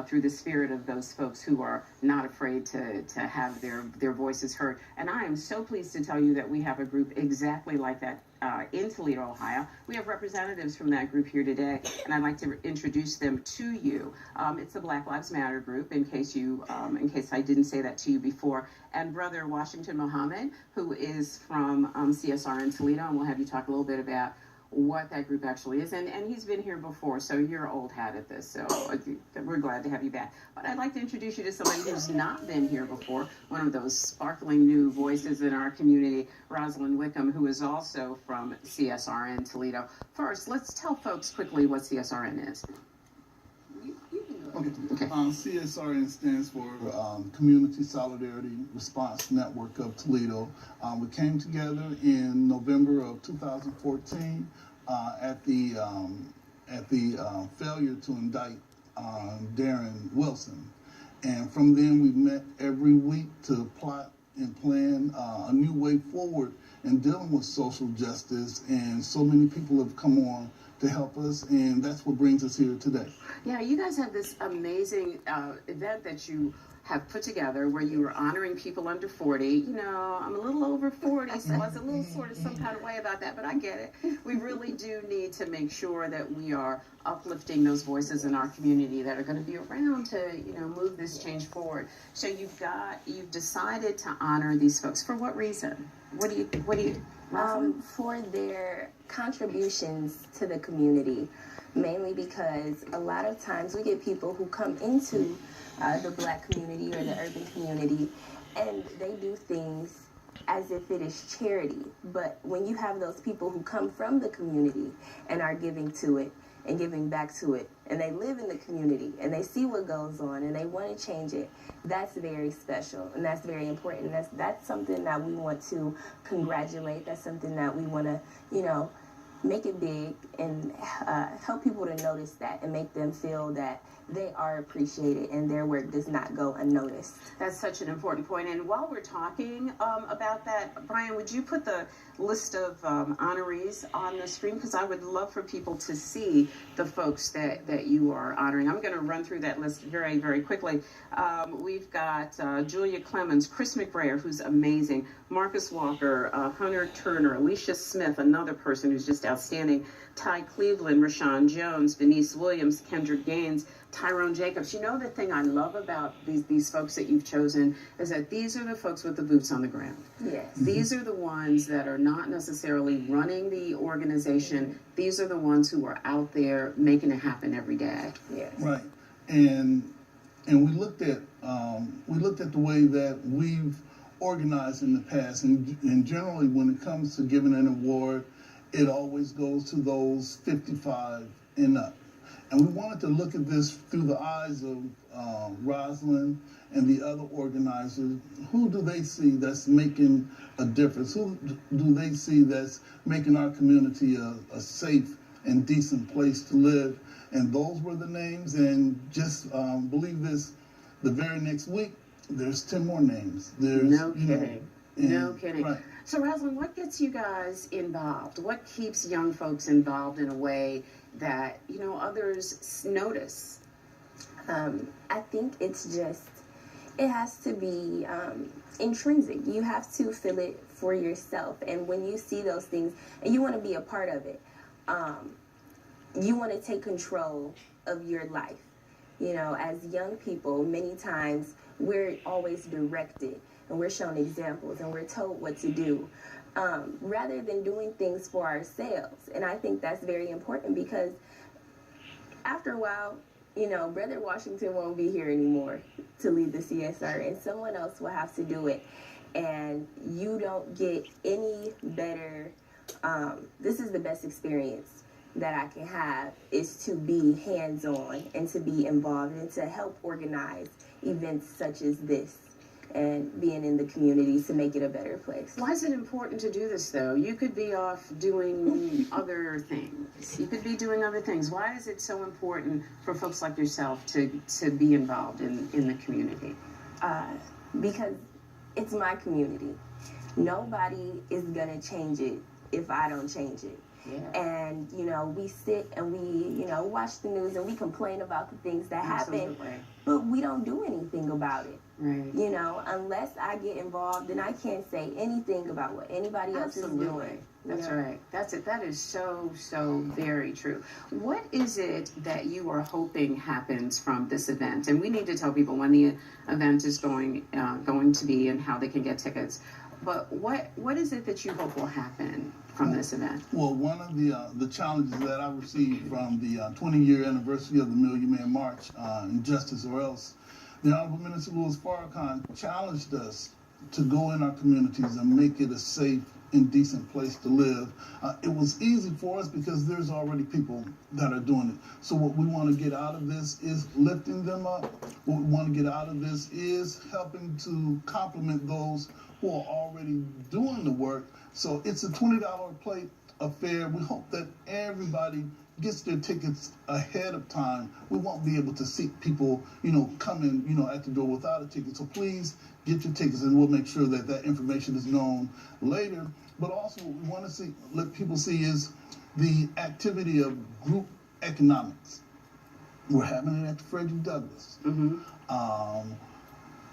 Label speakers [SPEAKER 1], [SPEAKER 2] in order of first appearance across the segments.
[SPEAKER 1] through the spirit of those folks who are not afraid to have their voices heard. And I am so pleased to tell you that we have a group exactly like that in Toledo, Ohio. We have representatives from that group here today, and I'd like to introduce them to you. It's the Black Lives Matter group, in case I didn't say that to you before. And Brother Washington Muhammad, who is from CSRN Toledo, and we'll have you talk a little bit about what that group actually is. And he's been here before, so you're old hat at this, so we're glad to have you back. But I'd like to introduce you to somebody who's not been here before, one of those sparkling new voices in our community, Rosalind Wickham, who is also from CSRN Toledo. First, let's tell folks quickly what CSRN is.
[SPEAKER 2] Okay. CSRN stands for Community Solidarity Response Network of Toledo. We came together in November of 2014 at the failure to indict Darren Wilson. And from then we've met every week to plot and plan a new way forward in dealing with social justice. And so many people have come on to help us, and that's what brings us here today.
[SPEAKER 1] Yeah, you guys have this amazing event that you have put together where you are honoring people under 40. You know, I'm a little over 40, so I was a little sort of some kind of way about that, but I get it. We really do need to make sure that we are uplifting those voices in our community that are going to be around to, move this change forward. So you've decided to honor these folks. For what reason? What do you
[SPEAKER 3] for their contributions to the community, mainly because a lot of times we get people who come into the Black community or the urban community, and they do things as if it is charity. But when you have those people who come from the community and are giving to it and giving back to it, and they live in the community and they see what goes on and they want to change it, that's very special and that's very important. That's something that we want to congratulate. That's something that we want to, make it big and help people to notice that and make them feel that they are appreciated and their work does not go unnoticed.
[SPEAKER 1] That's such an important point. And while we're talking about that, Brian, would you put the list of honorees on the screen? Because I would love for people to see the folks that you are honoring. I'm going to run through that list very, very quickly. We've got Julia Clemens, Chris McBrayer, who's amazing, Marcus Walker, Hunter Turner, Alicia Smith, another person who's just outstanding, Ty Cleveland, Rashawn Jones, Denise Williams, Kendrick Gaines, Tyrone Jacobs. You know, the thing I love about these folks that you've chosen is that these are the folks with the boots on the ground.
[SPEAKER 3] Yes.
[SPEAKER 1] These are the ones that are not necessarily running the organization. These are the ones who are out there making it happen every day.
[SPEAKER 3] Yes.
[SPEAKER 2] Right. And we looked at the way that we've organized in the past, and generally when it comes to giving an award, it always goes to those 55 and up. And we wanted to look at this through the eyes of Rosalind and the other organizers. Who do they see that's making a difference? Who do they see that's making our community a safe and decent place to live? And those were the names. And just believe this, the very next week, there's 10 more names.
[SPEAKER 1] No kidding. No kidding.
[SPEAKER 2] Right.
[SPEAKER 1] So, Rosalind, what gets you guys involved? What keeps young folks involved in a way that, others notice?
[SPEAKER 3] I think it has to be intrinsic. You have to feel it for yourself. And when you see those things and you want to be a part of it, you want to take control of your life. As young people, many times we're always directed and we're shown examples and we're told what to do, rather than doing things for ourselves. And I think that's very important because after a while, Brother Washington won't be here anymore to lead the CSR, and someone else will have to do it. And you don't get any better, this is the best experience that I can have, is to be hands-on and to be involved and to help organize events such as this and being in the community to make it a better place.
[SPEAKER 1] Why is it important to do this, though? You could be off doing other things. You could be doing other things. Why is it so important for folks like yourself to be involved in the community?
[SPEAKER 3] Because it's my community. Nobody is going to change it if I don't change it.
[SPEAKER 1] Yeah.
[SPEAKER 3] And, you know, we sit and we, you know, watch the news and we complain about the things that happen, but we don't do anything about it.
[SPEAKER 1] Right.
[SPEAKER 3] You know, unless I get involved, then I can't say anything about what anybody else is doing.
[SPEAKER 1] That's right. That's it. That is so very true. What is it that you are hoping happens from this event? And we need to tell people when the event is going to be and how they can get tickets. But what is it that you hope will happen from this event?
[SPEAKER 2] Well, one of the challenges that I received from the 20-year anniversary of the Million Man March, Injustice or Else, the Honorable Minister Louis Farrakhan challenged us to go in our communities and make it a safe and decent place to live. It was easy for us because there's already people that are doing it. So what we want to get out of this is lifting them up. What we want to get out of this is helping to complement those who are already doing the work. So it's a $20 plate affair. We hope that everybody gets their tickets ahead of time. We won't be able to see people, you know, coming, you know, at the door without a ticket. So please get your tickets, and we'll make sure that that information is known later. But also what we want to see, let people see, is the activity of group economics. We're having it at the Frederick Douglass.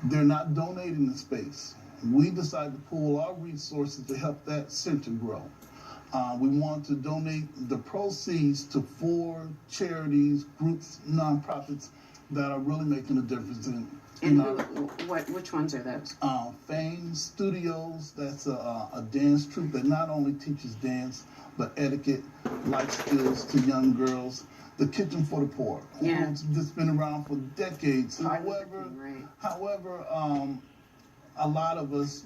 [SPEAKER 2] They're not donating the space. We decided to pool our resources to help that center grow. We want to donate the proceeds to 4 charities, groups, nonprofits that are really making a difference
[SPEAKER 1] which ones are those?
[SPEAKER 2] Fame Studios, that's a dance troupe that not only teaches dance, but etiquette, life skills to young girls. The Kitchen for the Poor, that's been around for decades. However, a lot of us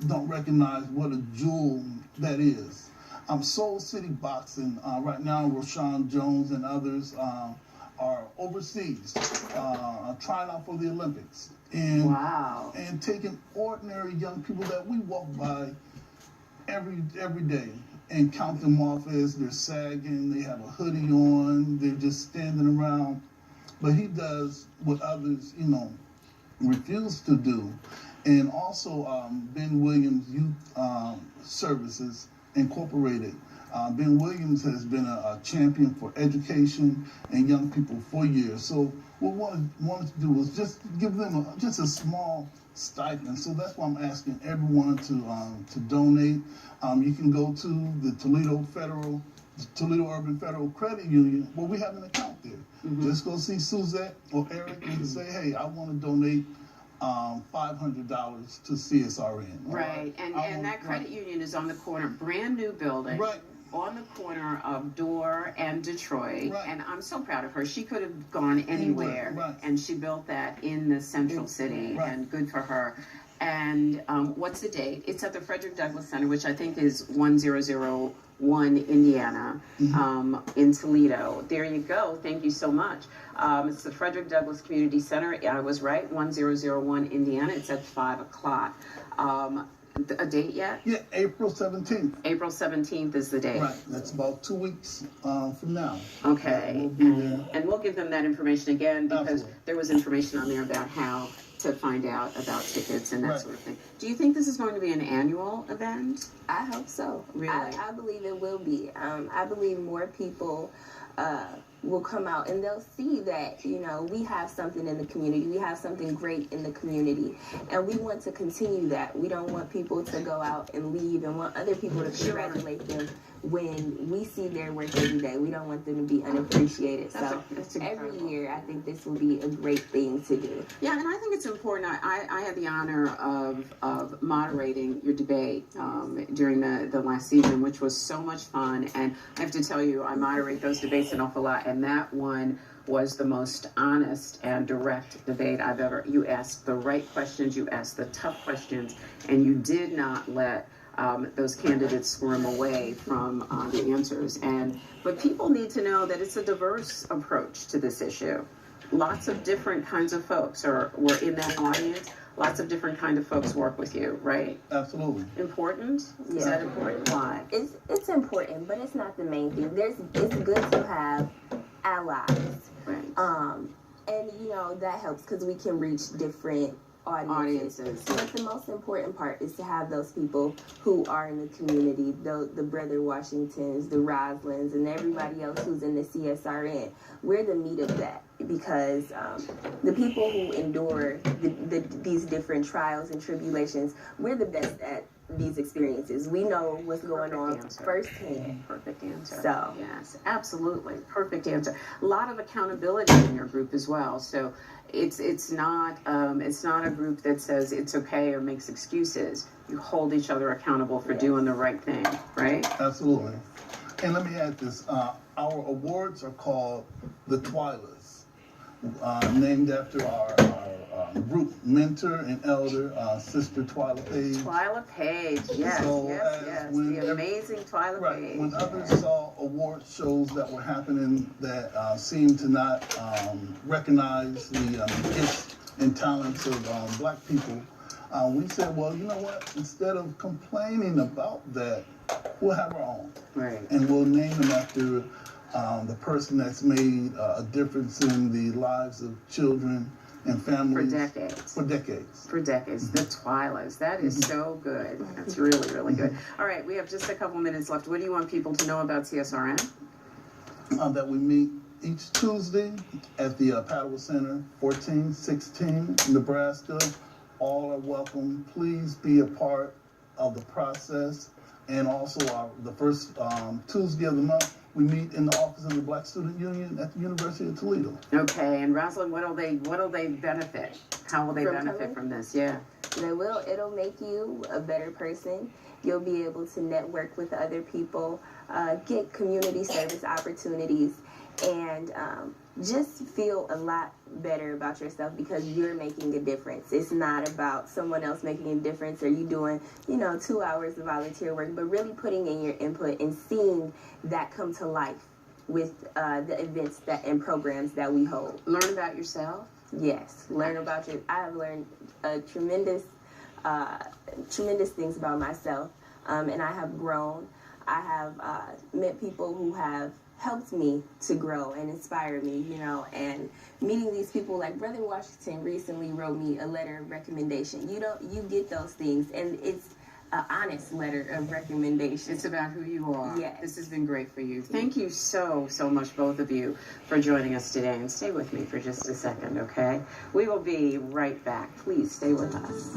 [SPEAKER 2] don't recognize what a jewel that is. Soul City Boxing, right now, Roshan Jones and others are overseas, trying out for the Olympics. And taking ordinary young people that we walk by every day and count them off as they're sagging, they have a hoodie on, they're just standing around. But he does what others, you know, refuse to do. And also Ben Williams Youth Services Incorporated. Ben Williams has been a champion for education and young people for years. So what we wanted to do was just give them just a small stipend. So that's why I'm asking everyone to donate. You can go to the Toledo Urban Federal Credit Union, where we have an account there. Just go see Suzette or Eric and say, hey, I want to donate $500 to CSRN.
[SPEAKER 1] Right, and that credit union is on the corner, brand new building.
[SPEAKER 2] Right.
[SPEAKER 1] On the corner of Dorr and Detroit, and I'm so proud of her. She could have gone anywhere, and she built that in the central city, and good for her. And what's the date? It's at the Frederick Douglass Center, which I think is 1001 Indiana, in Toledo. There you go. Thank you so much. It's the Frederick Douglass Community Center. I was right, 1001 Indiana. It's at 5 o'clock. A date yet?
[SPEAKER 2] Yeah, April 17th.
[SPEAKER 1] April 17th is the date.
[SPEAKER 2] Right, that's about 2 weeks from now.
[SPEAKER 1] Okay,
[SPEAKER 2] we'll be there.
[SPEAKER 1] And we'll give them that information again, because
[SPEAKER 2] Absolutely.
[SPEAKER 1] there was information on there about how to find out about tickets and that sort of thing. Do you think this is going to be an annual event?
[SPEAKER 3] I hope so.
[SPEAKER 1] Really?
[SPEAKER 3] I believe it will be. I believe more people will come out and they'll see that, you know, we have something in the community. We have something great in the community. And we want to continue that. We don't want people to go out and leave and want other people to congratulate them when we see their work every day. We don't want them to be unappreciated.
[SPEAKER 1] That's
[SPEAKER 3] every year, I think this will be a great thing to do.
[SPEAKER 1] Yeah, and I think it's important. I had the honor of moderating your debate during the last season, which was so much fun. And I have to tell you, I moderate those debates an awful lot, and that one was the most honest and direct debate I've ever. You asked the right questions, you asked the tough questions, and you did not let those candidates squirm away from the answers. But people need to know that it's a diverse approach to this issue. Lots of different kinds of folks were in that audience. Lots of different kinds of folks work with you, right?
[SPEAKER 2] Absolutely.
[SPEAKER 1] Important?
[SPEAKER 3] Yeah.
[SPEAKER 1] Is that important? Why?
[SPEAKER 3] It's important, but it's not the main thing. It's good to have allies.
[SPEAKER 1] Right.
[SPEAKER 3] And you know that helps because we can reach different audiences. But the most important part is to have those people who are in the community, the Brother Washingtons, the Roslins, and everybody else who's in the CSRN. We're the meat of that, because the people who endure these different trials and tribulations, we're the best at these experiences. We know what's going on firsthand.
[SPEAKER 1] Perfect answer.
[SPEAKER 3] So
[SPEAKER 1] yes, absolutely, perfect answer. A lot of accountability in your group as well. So it's not a group that says it's okay or makes excuses. You hold each other accountable for doing the right thing, right?
[SPEAKER 2] Absolutely. And let me add this: our awards are called the Twilas, named after our group mentor and elder, Sister Twyla Page.
[SPEAKER 1] Twyla Page, yes,
[SPEAKER 2] So
[SPEAKER 1] yes. The amazing Twyla Page.
[SPEAKER 2] When others saw award shows that were happening that seemed to not recognize the gifts and talents of Black people, we said, well, you know what? Instead of complaining about that, we'll have our own.
[SPEAKER 1] Right.
[SPEAKER 2] And we'll name them after the person that's made a difference in the lives of children and families. For decades.
[SPEAKER 1] The Twylas. That is so good. That's really, really good. All right, we have just a couple minutes left. What do you want people to know about CSRN?
[SPEAKER 2] That we meet each Tuesday at the Padua Center, 1416 Nebraska. All are welcome. Please be a part of the process. And also the first Tuesday of the month, we meet in the office of the Black Student Union at the University of Toledo.
[SPEAKER 1] Okay, and Rosalind, what'll they benefit? How will they benefit from this? Yeah.
[SPEAKER 3] They will. It'll make you a better person. You'll be able to network with other people, get community service opportunities, and just feel a lot better about yourself because you're making a difference. It's not about someone else making a difference or you doing, 2 hours of volunteer work, but really putting in your input and seeing that come to life with the events and programs that we hold.
[SPEAKER 1] Learn about yourself.
[SPEAKER 3] Yes, learn about your. I have learned tremendous things about myself, and I have grown. I have met people who have helped me to grow and inspire me, and meeting these people like Brother Washington recently wrote me a letter of recommendation. You get those things, and it's an honest letter of recommendation.
[SPEAKER 1] It's about who you are.
[SPEAKER 3] Yes.
[SPEAKER 1] This has been great for you. Thank you so much, both of you, for joining us today. And stay with me for just a second, okay? We will be right back. Please stay with us.